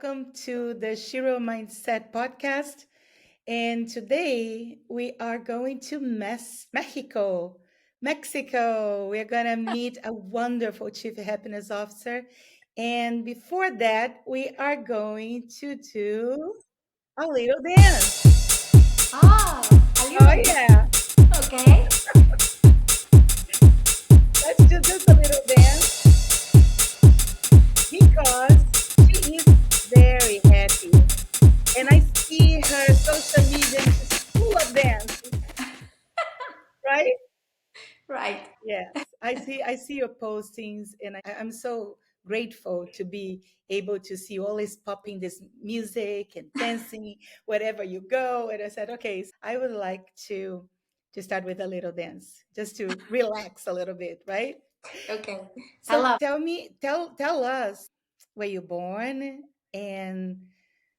welcome to the Shero Mindset podcast. And today we are going to Mexico. We're going to meet a wonderful Chief Happiness Officer. And before that, we are going to do a little dance. Oh, a Oh, little bit. yeah. Okay. Let's do just a little dance because she is very happy. And I see her social media and she's full of dance, right? Right. Yes, I see your postings, and I'm so grateful to be able to see you always popping this music and dancing wherever you go. And I said, okay, I would like to start with a little dance just to relax a little bit, right? Okay. I So love. tell us where you're born and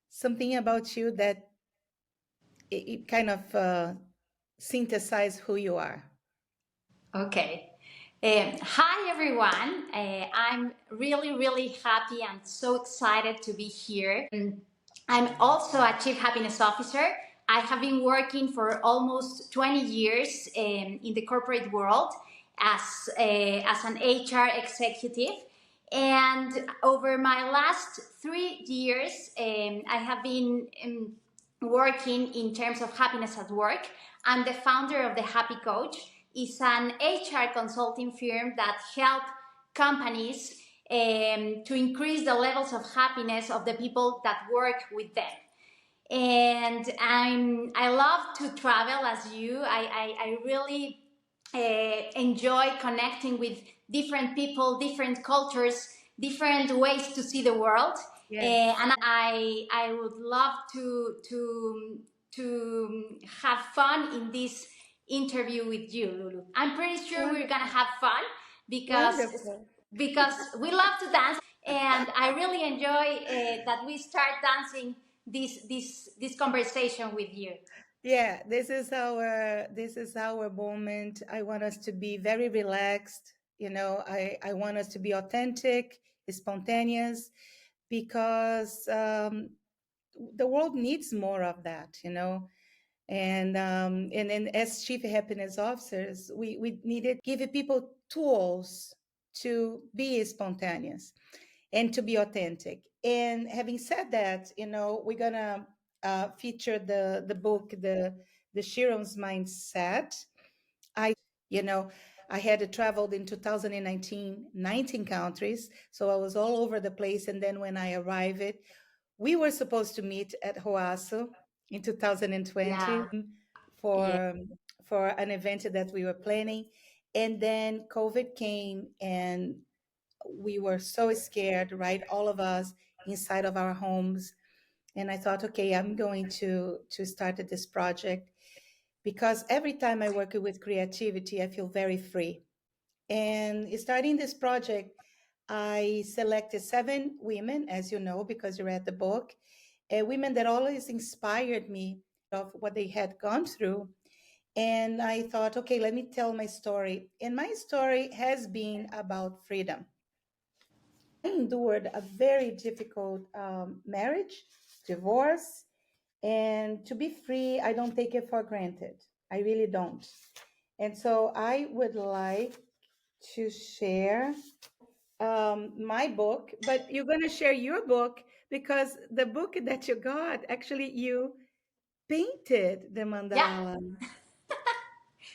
something about you that it kind of synthesize who you are. Okay. Hi, everyone. I'm really, really happy and so excited to be here. I'm also a Chief Happiness Officer. I have been working for almost 20 years in the corporate world as an HR executive. And over my last 3 years, I have been working in terms of happiness at work. I'm the founder of the Happy Coach. It's an HR consulting firm that help companies to increase the levels of happiness of the people that work with them. And I love to travel as you. I really enjoy connecting with different people, different cultures, different ways to see the world. Yes. And I would love to have fun in this interview with you, Lulu. I'm pretty sure we're Wonderful. gonna have fun because Wonderful. because we love to dance, and I really enjoy that we start dancing this conversation with you. Yeah, this is our moment. I want us to be very relaxed. I want us to be authentic, spontaneous, because the world needs more of that. And then as chief happiness officers, we needed give people tools to be spontaneous and to be authentic. And having said that, we're gonna feature the book, the Shero's Mindset. You know, I had traveled in 2019, 19 countries, so I was all over the place. And then when I arrived, we were supposed to meet at Hoaso in 2020 Yeah, yeah, for for an event that we were planning, and then COVID came, and we were so scared, right? All of us inside of our homes. And I thought, okay, I'm going to start this project because every time I work with creativity, I feel very free. And starting this project, I selected 7 women, as you know, because you read the book, women that always inspired me of what they had gone through. And I thought, okay, let me tell my story. And my story has been about freedom. I endured a very difficult marriage, divorce, and to be free, I don't take it for granted. I really don't. And so I would like to share my book, but you're going to share your book because the book that you got, actually, you painted the yeah, mandala.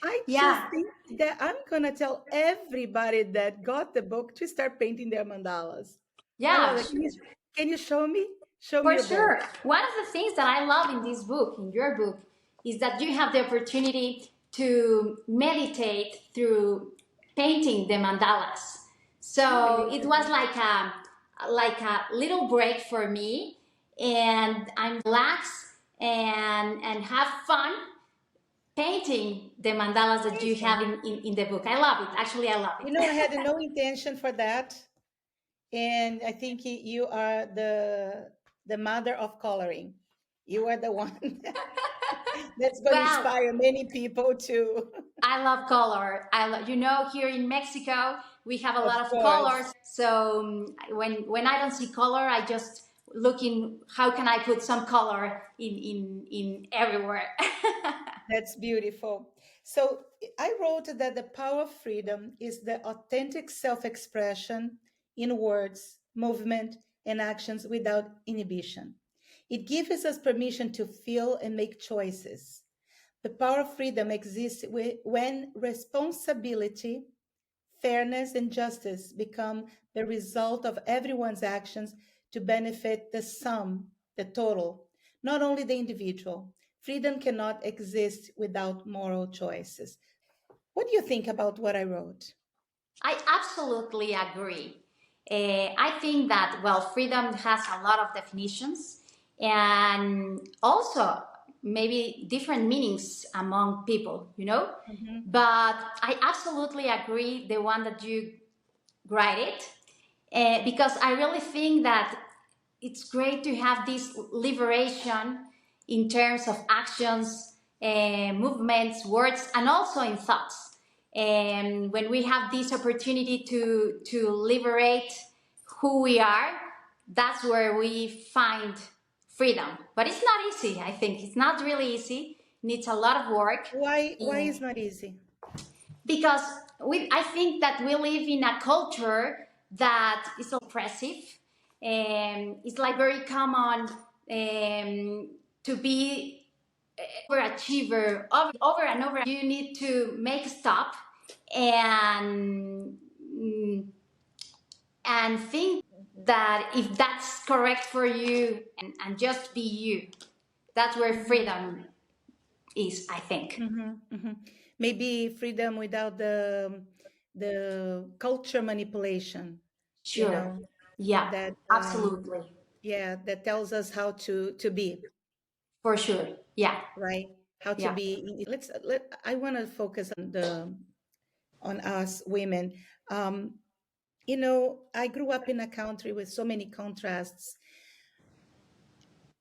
I just yeah, think that I'm going to tell everybody that got the book to start painting their mandalas. I love yeah. it. Can you show me? Show me For your book. sure. One of the things that I love in this book, in your book, is that you have the opportunity to meditate through painting the mandalas. So it was like a little break for me, and I'm relaxed and have fun painting the mandalas that you have Amazing. in the book. I love it. Actually, I love I it. had no intention for that. And I think you are the mother of coloring. You are the one that's going to Well, inspire many people to, I love color. Here in Mexico, we have a of lot of course. colors. So when I don't see color, I just looking how can I put some color in everywhere. That's beautiful. So I wrote that the power of freedom is the authentic self expression in words, movement, and actions without inhibition. It gives us permission to feel and make choices. The power of freedom exists when responsibility, fairness, and justice become the result of everyone's actions to benefit the sum, the total, not only the individual. Freedom cannot exist without moral choices. What do you think about what I wrote? I absolutely agree. I think that, well, freedom has a lot of definitions and also maybe different meanings among people, you know? Mhm. But I absolutely agree the one that you write it, because I really think that it's great to have this liberation in terms of actions, movements, words, and also in thoughts. And when we have this opportunity to liberate who we are, that's where we find freedom. But it's not easy. I think it's not really easy. It needs a lot of work. Why is not easy? Because I think that we live in a culture that is oppressive, and it's like very common to be overachiever over and over. You need to make a stop and and think that if that's correct for you, and just be you. That's where Mhm. freedom is, I think. Mhm. Mhm. Maybe freedom without the culture manipulation, you Sure. know, Yeah, that absolutely. yeah, that tells us how to be, For sure. Yeah. right? How to Yeah. be. I want to focus on the on us women. Um, I grew up in a country with so many contrasts.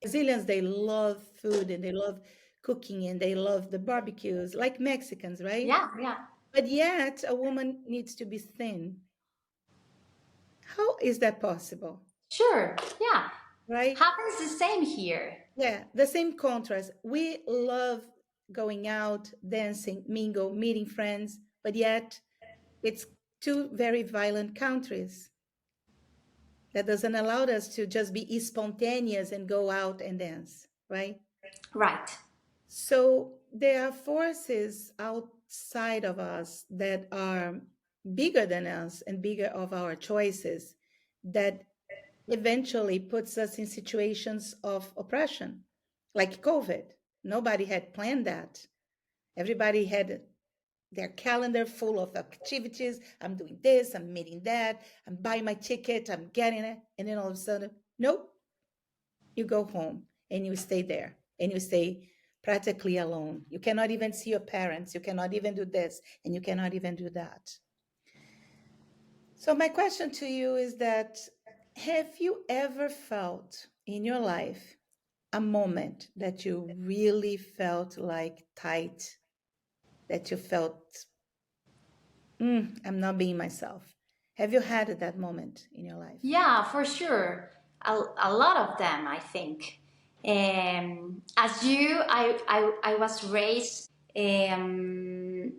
Brazilians, they love food and they love cooking and they love the barbecues, like Mexicans, right? Yeah. Yeah. But yet, a woman needs to be thin. How is that possible, Sure. Yeah. right? Happens the same here. Yeah, the same contrast. We love going out, dancing, mingle, meeting friends, but yet it's two very violent countries that doesn't allow us to just be spontaneous and go out and dance, right? Right. So there are forces outside of us that are bigger than us and bigger of our choices that eventually puts us in situations of oppression, like COVID. Nobody had planned that. Everybody had their calendar full of activities. I'm doing this, I'm meeting that, I'm buying my ticket, I'm getting it. And then all of a sudden, nope, you go home and you stay there and you stay practically alone. You cannot even see your parents. You cannot even do this and you cannot even do that. So, my question to you is that have you ever felt in your life a moment that you really felt like tight, that you felt, I'm not being myself? Have you had that moment in your life? Yeah, for sure. A lot of them, I think. As you, I was raised in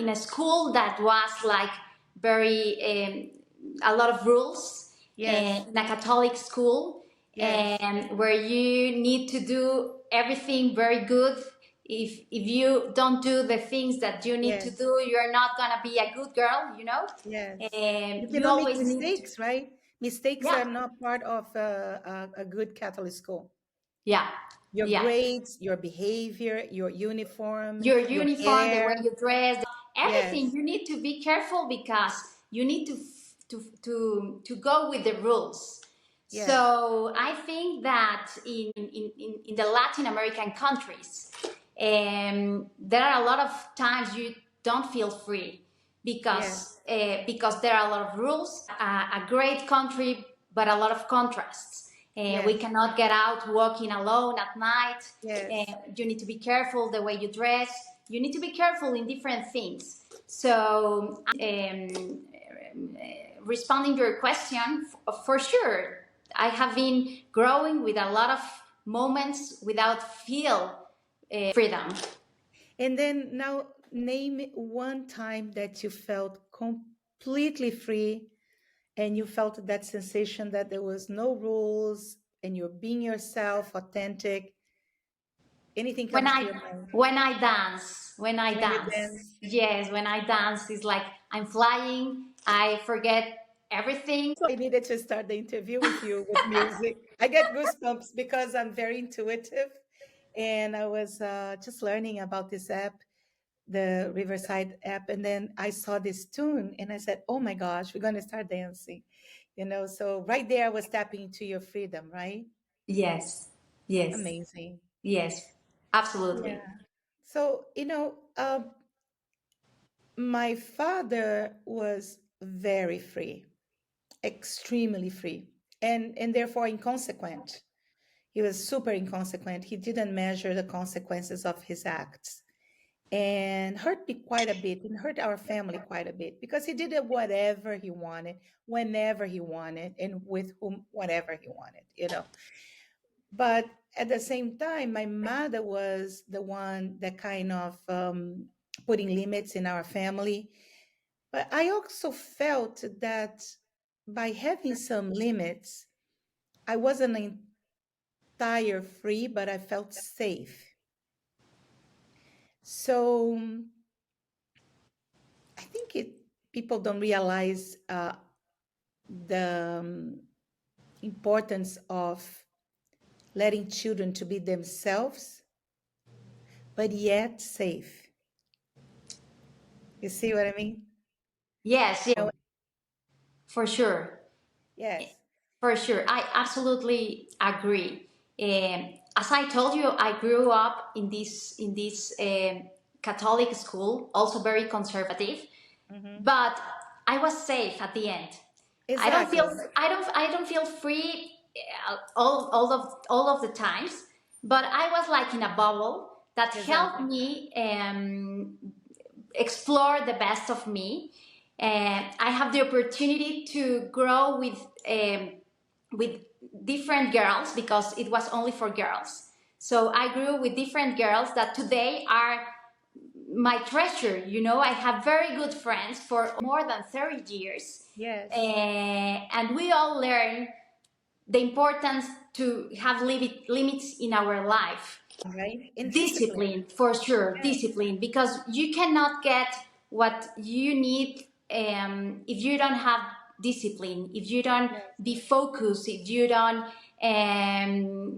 a school that was like very a lot of rules, Yes, in a Catholic school, yes, and where you need to do everything very good. If you don't do the things that you need to yes, do, you're not gonna be a good girl, you know. yes. You You cannot make always need to, mistakes, right? Mistakes yeah, are not part of a good Catholic school. yeah, Your yeah. grades, your behavior, your uniform, Your your uniform, the way hair. you dress, everything. Yes, You need to be careful because you need to go with the rules. yes, So I think that in the Latin American countries, there are a lot of times you don't feel free yes, because there are a lot of rules. A great country, but a lot of contrasts. We yes, cannot get out walking alone at night. yes. You need to be careful the way you dress. You need to be careful in different things. So responding to your question, for sure, I have been growing with a lot of moments without feel freedom. And then now name one time that you felt completely free and you felt that sensation that there was no rules and you're being yourself, authentic. Anything When comes to I your mind when I when you dance, dance? yes, when I dance, it's like I'm flying. I forget everything. I needed to start the interview with you with music. I get goosebumps because I'm very intuitive. And I was just learning about this app, the Riverside app. And then I saw this tune and I said, oh my gosh, we're going to start dancing. So right there I was tapping into your freedom, right? Yes, yes, Amazing. yes, Yeah. absolutely. So, my father was very free, extremely free, and therefore inconsequent. He was super inconsequent. He didn't measure the consequences of his acts and hurt me quite a bit and hurt our family quite a bit because he did it whatever he wanted, whenever he wanted, and with whom, whatever he wanted. But at the same time, my mother was the one that kind of putting limits in our family. But I also felt that by having some limits, I wasn't entire free, but I felt safe. So I think people don't realize the importance of letting children to be themselves, but yet safe. You see what I mean? Yes, You yeah, know, for sure. yes. For sure, I absolutely agree. As I told you, I grew up in this Catholic school, also very conservative, Hmm. but I was safe at the end. Exactly. I don't feel free all of the times, but I was like in a bubble that helped Exactly. me explore the best of me. I have the opportunity to grow with different girls because it was only for girls. So I grew with different girls that today are my treasure. I have very good friends for more than 30 years. Yes. And we all learn the importance to have limits in our life. Right. And discipline. Discipline, for sure, Yes. discipline, because you cannot get what you need if you don't have discipline, if you don't Yes. be focused, if you don't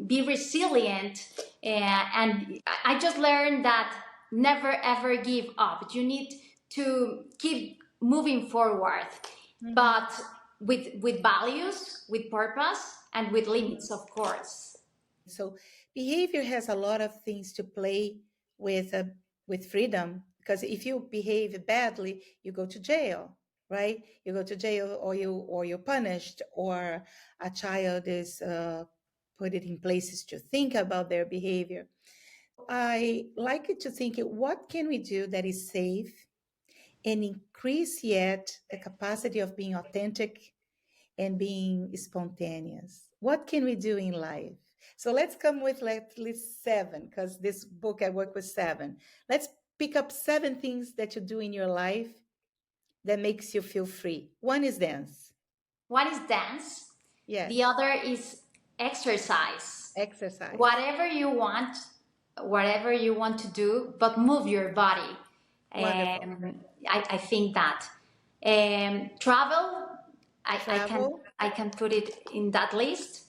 be resilient. And I just learned that never ever give up. You need to keep moving forward, Hmm. but with values, with purpose, and with limits, of course. So behavior has a lot of things to play with uh, with freedom because if you behave badly, you go to jail, right? You go to jail, or you're punished, or a child is put it in places to think about their behavior. I like it to think, what can we do that is safe and increase yet the capacity of being authentic and being spontaneous? What can we do in life? So let's come with at least seven, because this book I work with seven. Let's pick up seven things that you do in your life that makes you feel free. One is dance. One is dance, Yes. the other is exercise. Exercise. Whatever you want, whatever you want to do, but move your body. Wonderful. I think that travel, Travel. I can put it in that list.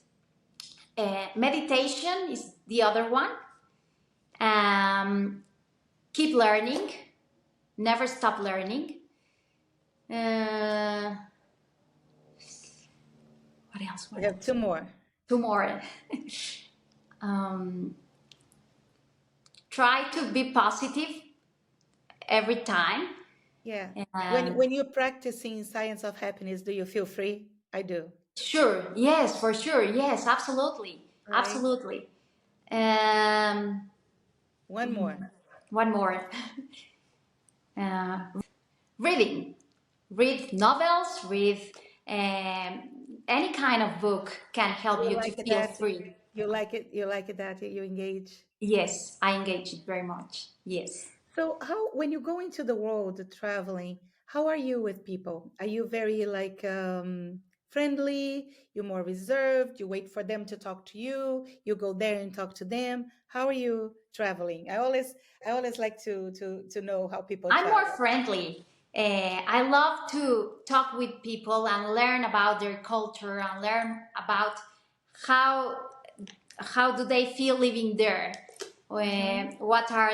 Meditation is the other one. Um, Keep learning, never stop learning. Uh, what else? We What have else? two more. Two more. um, Try to be positive every time. Yeah. When Um, when you're practicing science of happiness, do you feel free? I do. sure, yes, for sure, yes, absolutely, Right. absolutely. Um, One more. One more. Reading, read novels, read Any kind of book can help You you to like it feel that free. you like it that you engage. Yes, I engage it very much. Yes. So how when you go into the world traveling, how are you with people? Are you very like friendly? You're more reserved? You wait for them to talk to you? You go there and talk to them? How are you traveling? I always like to know how people I'm more travel. friendly. I love to talk with people and learn about their culture and learn about how how do they feel living there. Hmm. What are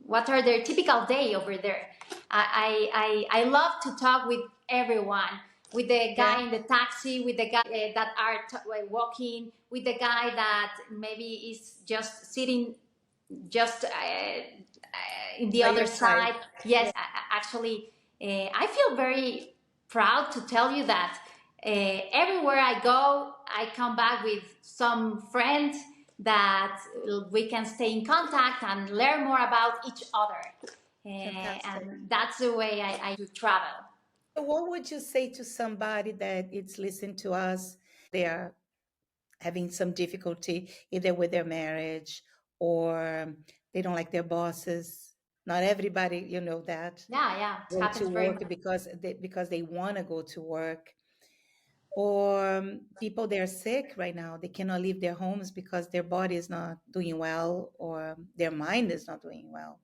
what are their typical day over there. I love to talk with everyone, with the Yeah, guy in the taxi, with the guy that are walking, with the guy that maybe is just sitting just in the by other your side. side. Yes, Yeah, actually, I feel very proud to tell you that everywhere I go, I come back with some friends that we can stay in contact and learn more about each other. fantastic. And that's the way I do travel. So what would you say to somebody that it's listening to us? They are having some difficulty either with their marriage or they don't like their bosses. Not everybody, you know that, Yeah, yeah, it go to happens very work much. because they want to go to work. Or people they're sick right now, they cannot leave their homes because their body is not doing well or their mind is not doing well.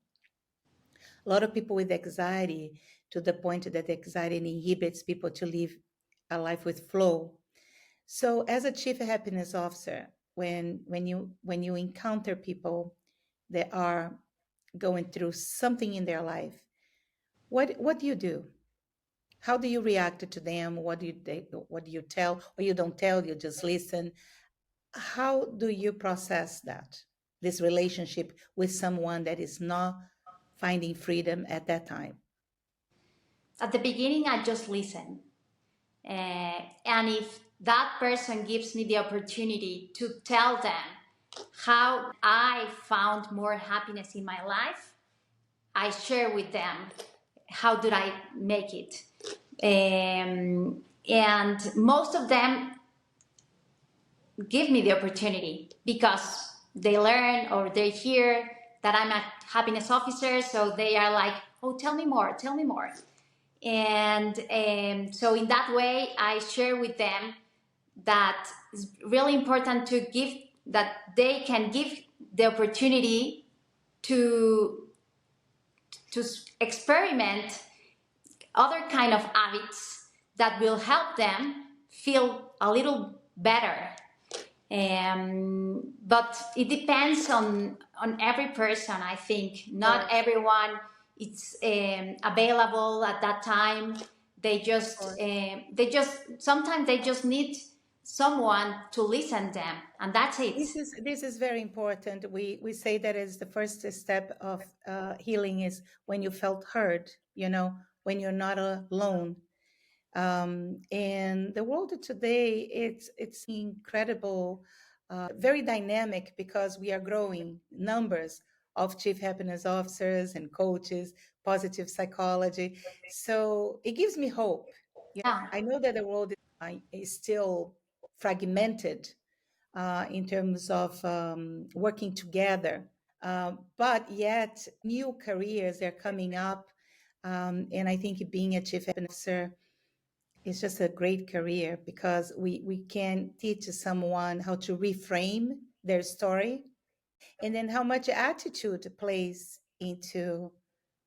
A lot of people with anxiety to the point that anxiety inhibits people to live a life with flow. So, as a chief happiness officer, when you encounter people that are going through something in their life, what do you do? How do you react to them? What do you tell, or you don't tell? You just listen. How do you process that? This relationship with someone that is not finding freedom at that time. At the beginning, I just listen. And if that person gives me the opportunity to tell them how I found more happiness in my life, I share with them how did I make it. And most of them give me the opportunity because they learn or they hear that I'm a happiness officer. So they are like, oh, tell me more, tell me more. And so in that way, I share with them that it's really important to give that they can give the opportunity to to experiment other kind of habits that will help them feel a little better. But it depends on every person. I think Of not course, everyone is available at that time. of course. They just sometimes they just need someone to listen them, and that's it. This is very important. We say that is the first step of healing is when you felt heard. When you're not alone. And the world of today, it's incredible, very dynamic because we are growing numbers of chief happiness officers and coaches, positive psychology. So it gives me hope. Yeah. I know that the world is still fragmented in terms of working together. But yet, new careers are coming up. And I think being a chief happiness officer is just a great career because we can teach someone how to reframe their story and then how much attitude plays into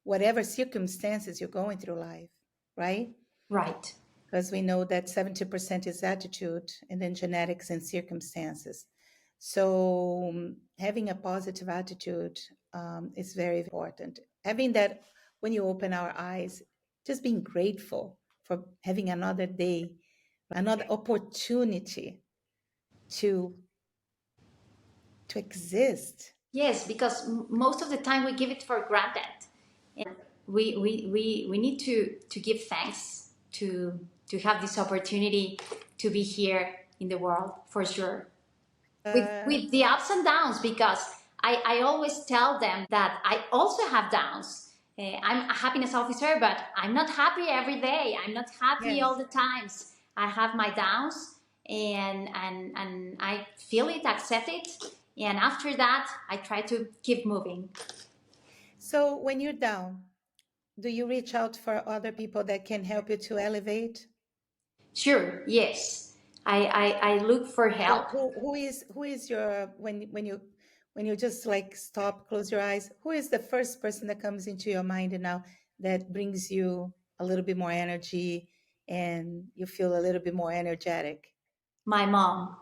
whatever circumstances you're going through life, right? Right. Because we know that 70% is attitude and then genetics and circumstances. So having a positive attitude is very important. Having that when you open our eyes, just being grateful for having another day, another opportunity to exist. Yes, because most of the time we give it for granted. We need to give thanks to have this opportunity to be here in the world for sure. Uh, With the ups and downs, because I always tell them that I also have downs. I'm a happiness officer, but I'm not happy every day. I'm not happy all Yes. the times. I have my downs, and I feel it, accept it, and after that, I try to keep moving. So when you're down, do you reach out for other people that can help you to elevate? Sure, yes. I look for So help. who is your when you just like stop, close your eyes, who is the first person that comes into your mind now that brings you a little bit more energy and you feel a little bit more energetic? My mom.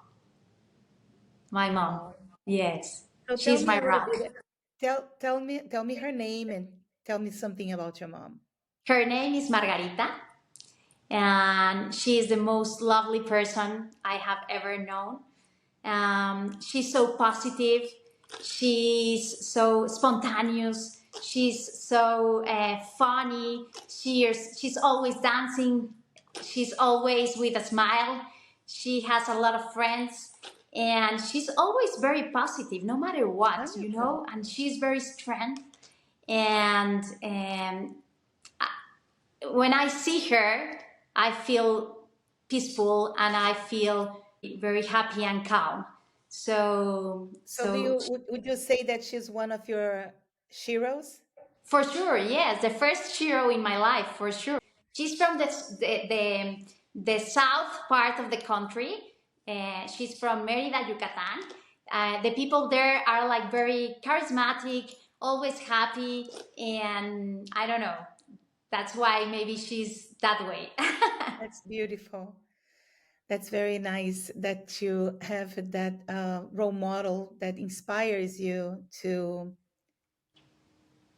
My Your mom. mom. Yes. So tell She's me my a little rock. bit. Tell me her name and tell me something about your mom. Her name is Margarita, and she is the most lovely person I have ever known. She's so positive. She's so spontaneous. She's so funny. She's always dancing. She's always with a smile. She has a lot of friends, and she's always very positive, no matter what, Wonderful. And she's very strong. And when I see her, I feel peaceful and I feel very happy and calm. So, So do so you would you say that she's one of your sheroes? for sure, yes, the first hero in my life, for sure. She's from the south part of the country. She's from Merida, Yucatan. The people there are like very charismatic, always happy, and I don't know. That's why maybe she's that way. That's beautiful. That's very nice that you have that role model that inspires you to,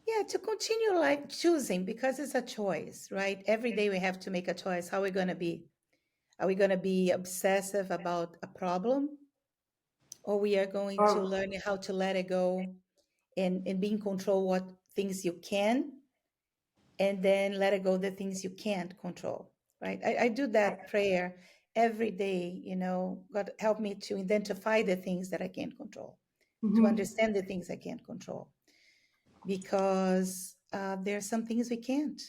yeah, to continue like choosing because it's a choice, right? Every day we have to make a choice. How are we going to be? Are we going to be obsessive about a problem, or we are going to Oh, learn how to let it go and be in control what things you can, and then let it go the things you can't control, right? I do that prayer every day, God help me to identify the things that I can't control, to mhm. understand the things I can't control, because there are some things we can't.